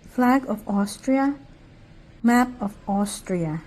Flag of Austria. Map of Austria.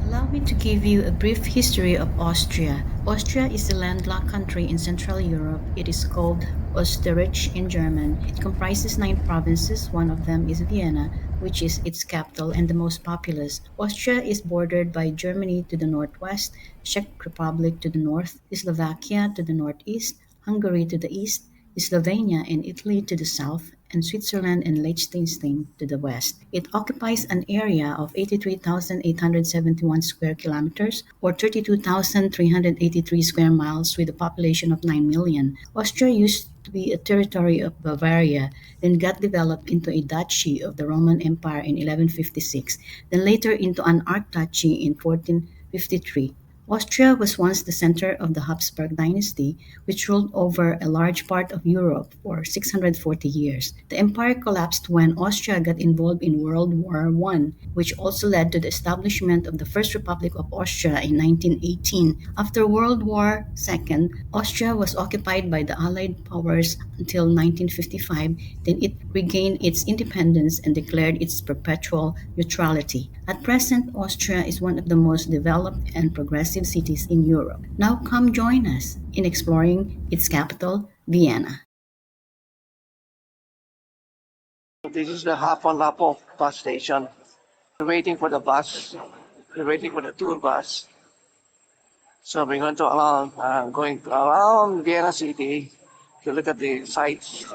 Allow me to give you a brief history of Austria. Austria is a landlocked country in Central Europe. It is called Österreich in German. It comprises 9 provinces. One of them is Vienna, which is its capital and the most populous. Austria is bordered by Germany to the northwest, Czech Republic to the north, Slovakia to the northeast, Hungary to the east, Slovenia and Italy to the south, and Switzerland and Liechtenstein to the west. It occupies an area of 83,871 square kilometers or 32,383 square miles with a population of 9 million. Austria used to be a territory of Bavaria, then got developed into a duchy of the Roman Empire in 1156, then later into an archduchy in 1453. Austria was once the center of the Habsburg dynasty, which ruled over a large part of Europe for 640 years. The empire collapsed when Austria got involved in World War I, which also led to the establishment of the First Republic of Austria in 1918. After World War II, Austria was occupied by the Allied powers until 1955, then it regained its independence and declared its perpetual neutrality. At present, Austria is one of the most developed and progressive cities in Europe. Now come join us in exploring its capital, Vienna. This is the Hapo bus station. We're waiting for the bus. We're waiting for the tour bus. So we're going around Vienna City to look at the sights.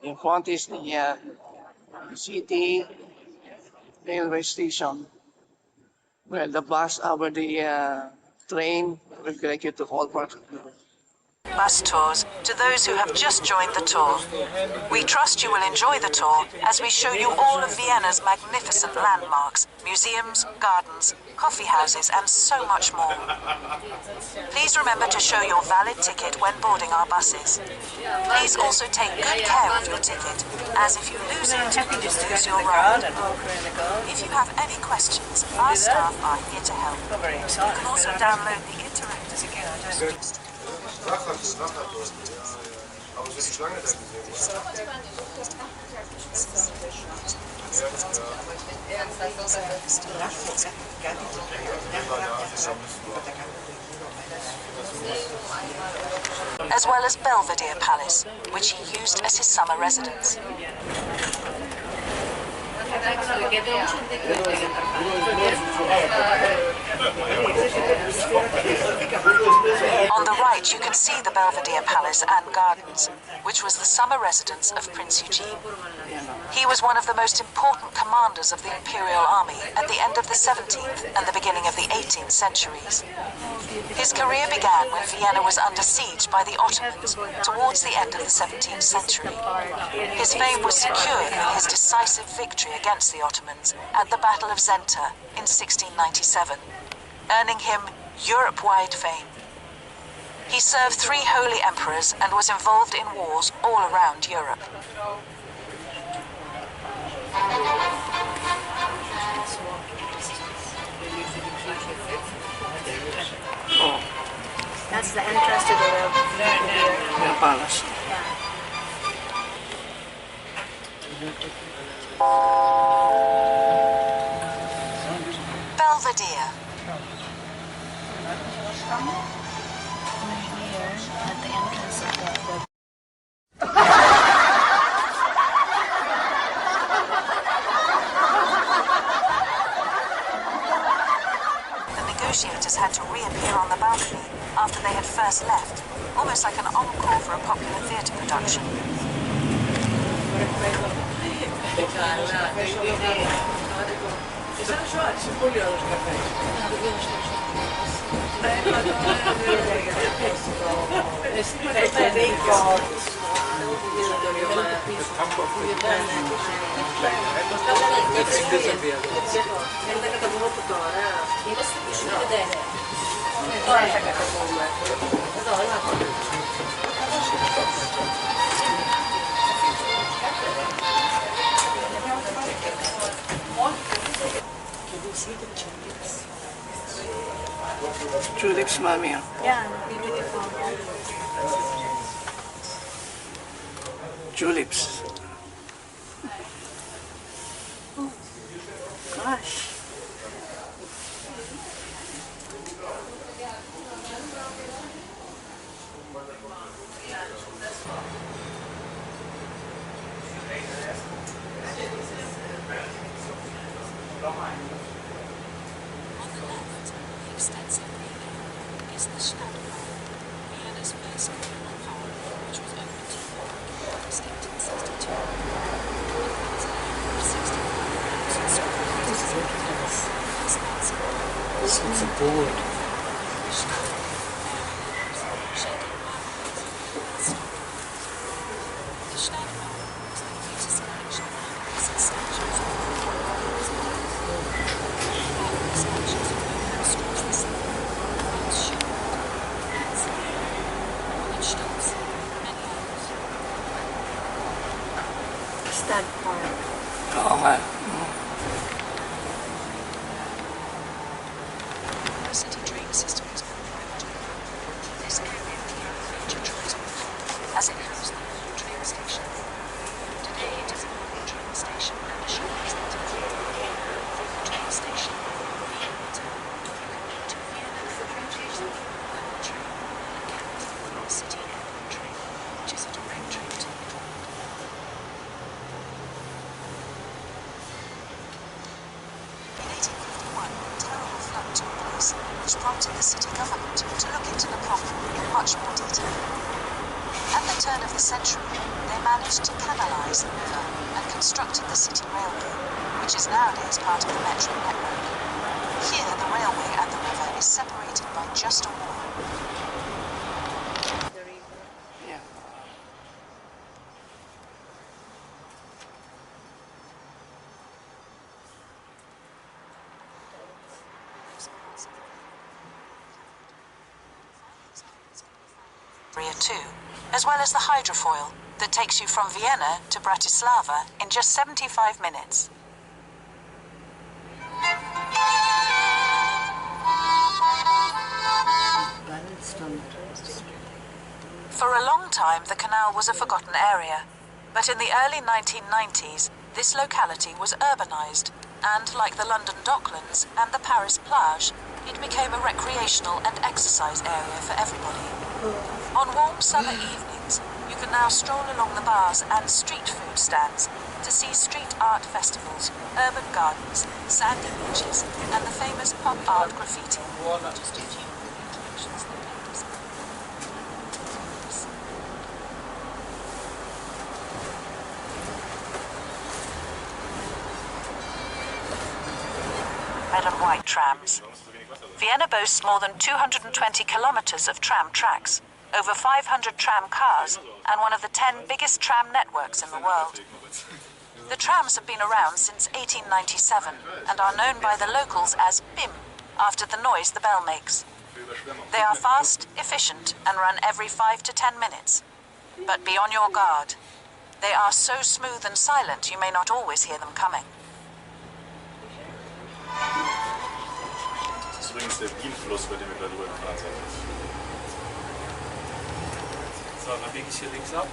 In front is the city railway station, where the train will connect you to all parts of Europe. Bus tours to those who have just joined the tour. We trust you will enjoy the tour as we show you all of Vienna's magnificent landmarks, museums, gardens, coffee houses, and so much more. Please remember to show your valid ticket when boarding our buses. Please also take good care of your ticket, as if you lose it, you lose your ride. If you have any questions, our staff are here to help. You can also download the interactive as well as Belvedere Palace, which he used as his summer residence. On the right, you can see the Belvedere Palace and Gardens, which was the summer residence of Prince Eugene. He was one of the most important commanders of the Imperial Army at the end of the 17th and the beginning of the 18th centuries. His career began when Vienna was under siege by the Ottomans towards the end of the 17th century. His fame was secured with his decisive victory against the Ottomans at the Battle of Zenta in 1697, earning him Europe-wide fame. He served 3 holy emperors and was involved in wars all around Europe. Oh, that's the entrance to the palace. Belvedere. We're here at the entrance of the Negotiators had to reappear on the balcony after they had first left, almost like an encore for a popular theatre production. Guarda see the tulips. Tulips, mommy. Yeah, beautiful. Tulips. Gosh. On the left, the extensive green area is the Stadtpark, Vienna's first communal park, which was opened to the public in 1862. It runs an area of 65,000 square meters. It's not simple. This is a board. The Stadtpark is the greatest collection of monuments and statues of the world. Statues of Stars the Sun, Hans Schubert, Hans Wilhelm Stolz, many others. Stud Park. Oo nga. The city train system has been privatized. This area became a major transport hub as it housed the old train station. Today it is a modern train station and a shopping center. The train station, Vienna town, connected to Vienna through to the local train and capped by the city airport train, which is a direct train to the In 1851, a terrible flood took place, which prompted the city government to look into the problem in much more detail. At the turn of the century, they managed to canalise the river and constructed the city railway, which is nowadays part of the metro network. Here, the railway and the river is separated by just a wall. Yeah. Area 2, as well as the hydrofoil that takes you from Vienna to Bratislava in just 75 minutes. For a long time, the canal was a forgotten area, but in the early 1990s, this locality was urbanized, and like the London Docklands and the Paris plage, it became a recreational and exercise area for everybody. On warm summer evenings, you can now stroll along the bars and street food stands to see street art festivals, urban gardens, sandy beaches, and the famous pop art graffiti. Just a few of the attractions that painters red and white trams. Vienna boasts more than 220 kilometers of tram tracks, over 500 tram cars, and one of the 10 biggest tram networks in the world. The trams have been around since 1897 and are known by the locals as BIM, after the noise the bell makes. They are fast, efficient, and run every 5 to 10 minutes. But be on your guard. They are so smooth and silent you may not always hear them coming. Das ist übrigens der Bienenfluss, bei dem wir gerade übergefahren sind. So, dann biege ich hier links ab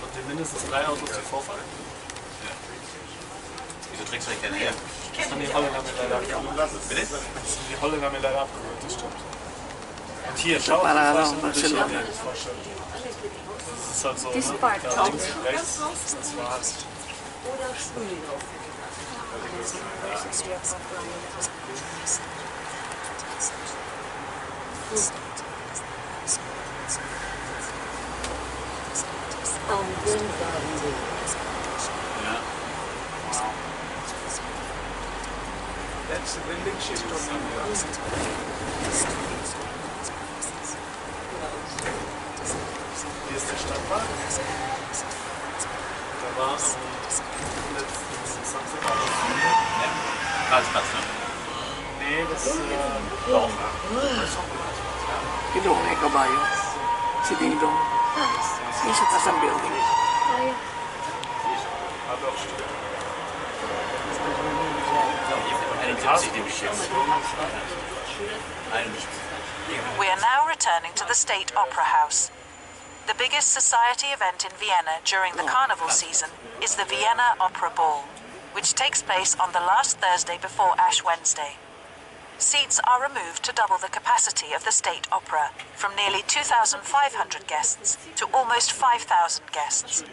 und wir mindestens 3 Autos die Vorfahrt. Ja. Wieso trägst du eigentlich deine her? Das haben die Holländer mir leider abgeholt. Bitte? Das haben die Holländer mir leider abgeholt, das stimmt. Und hier, schau, Para das ano, ist Barcelona. das vorstellen. Das ist halt so, This ne? part. Ja, links und rechts, das war's. Ja. Wow. That's the building shift of Hier ist der Stadtpark. Da war am letzten Samstag Ja. Karlsplatz, ne? nee, das Dingdong may kabayo. Si Dingdong. Yung sa taas ng building. habe auch studiert. We are now returning to the State Opera House. The biggest society event in Vienna during the carnival season is the Vienna Opera Ball, which takes place on the last Thursday before Ash Wednesday. Seats are removed to double the capacity of the State Opera, from nearly 2,500 guests to almost 5,000 guests.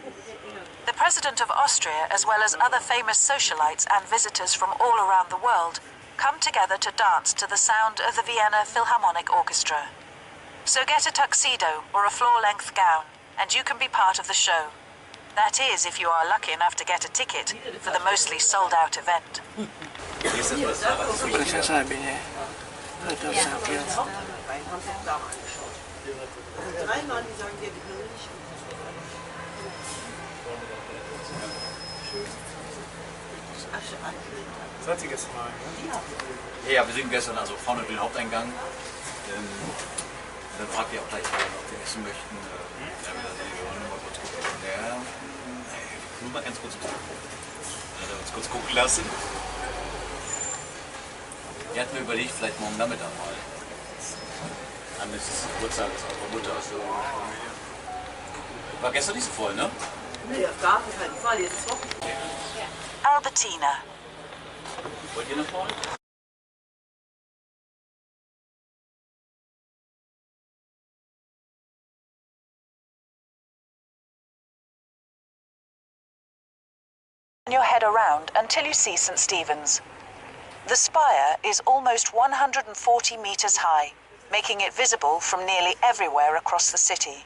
The President of Austria, as well as other famous socialites and visitors from all around the world, come together to dance to the sound of the Vienna Philharmonic Orchestra. So get a tuxedo or a floor-length gown, and you can be part of the show. That is, if you are lucky enough to get a ticket for the mostly sold-out event. Nagsasabi niya. Ito sabi yan. Seid ihr gestern mal, ne? Ja, wir sind gestern also vorne den Haupteingang. Dann fragt ihr auch gleich, ob wir essen möchten. Ja, wir wollen nur mal kurz gucken. Ja, nur mal ganz kurz uns kurz gucken lassen. Wir hatten mir überlegt, vielleicht morgen Nachmittag mal. An des Geburtstages unserer Mutter. War gestern nicht so voll, ne? Nee, auf gar keinen Fall. Jetzt Wochen. Albertina. Wollt ihr noch vorne? Turn your head around until you see St. Stephen's. The spire is almost 140 meters high, making it visible from nearly everywhere across the city.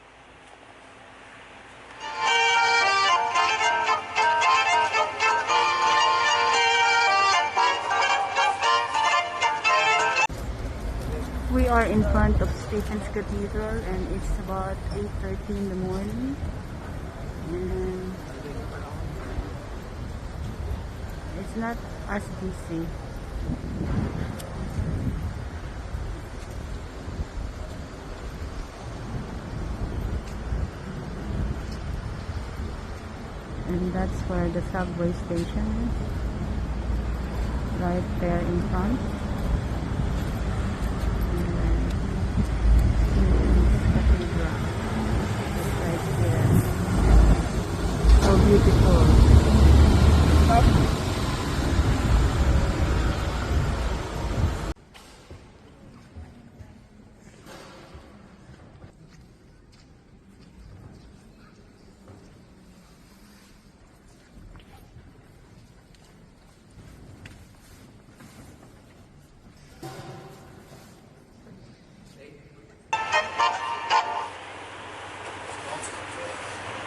We are in front of Stephen's Cathedral and it's about 8:30 in the morning. And it's not as busy. And that's where the subway station is, right there in front. And then Stephen's Cathedral is right here. So beautiful.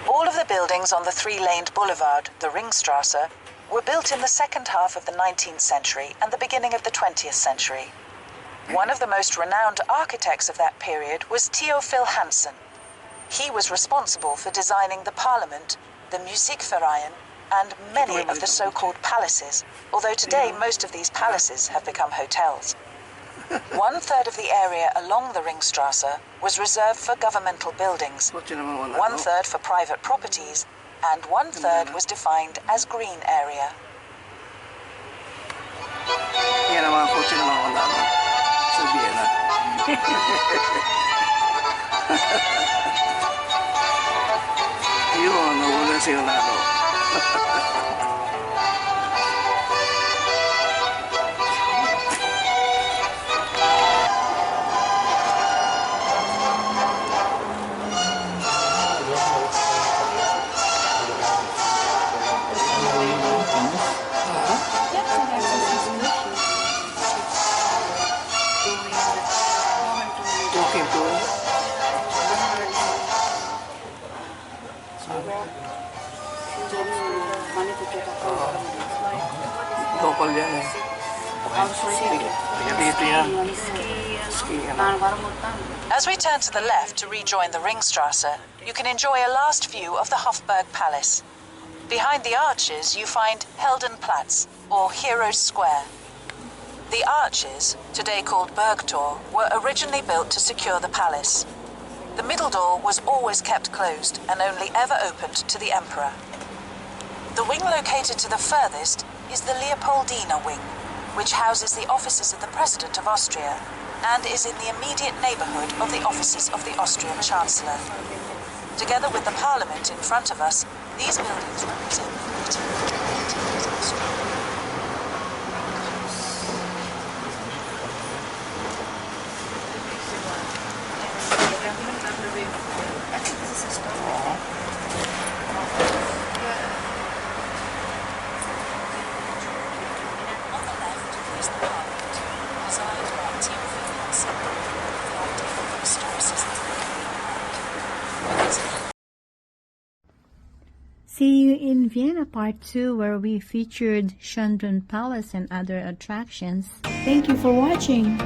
All of the buildings on the three-laned boulevard, the Ringstrasse, were built in the second half of the 19th century and the beginning of the 20th century. One of the most renowned architects of that period was Theophil Hansen. He was responsible for designing the Parliament, the Musikverein, and many of the so-called palaces, although today most of these palaces have become hotels. 1/3 of the area along the Ringstrasse was reserved for governmental buildings, 1/3 for private properties, and 1/3 was defined as green area. Yan ang mga kotse ng mga wala sa Vienna. Yun, nawala siya na ano. Walking tour. Dokol yan eh. Dito yan. Ski yan. As we turn to the left to rejoin the Ringstrasse, you can enjoy a last view of the Hofburg Palace. Behind the arches, you find Heldenplatz, or Heroes Square. The arches, today called Burgtor, were originally built to secure the palace. The middle door was always kept closed and only ever opened to the emperor. The wing located to the furthest is the Leopoldina wing, which houses the offices of the President of Austria and is in the immediate neighbourhood of the offices of the Austrian Chancellor. Together with the Parliament in front of us, these buildings represent the unity of Austria. I think this is historic. On the left is the Parliament, presided by Team Finance, the idea of historicism. See you in Vienna Part 2, where we featured Schönbrunn Palace and other attractions. Thank you for watching.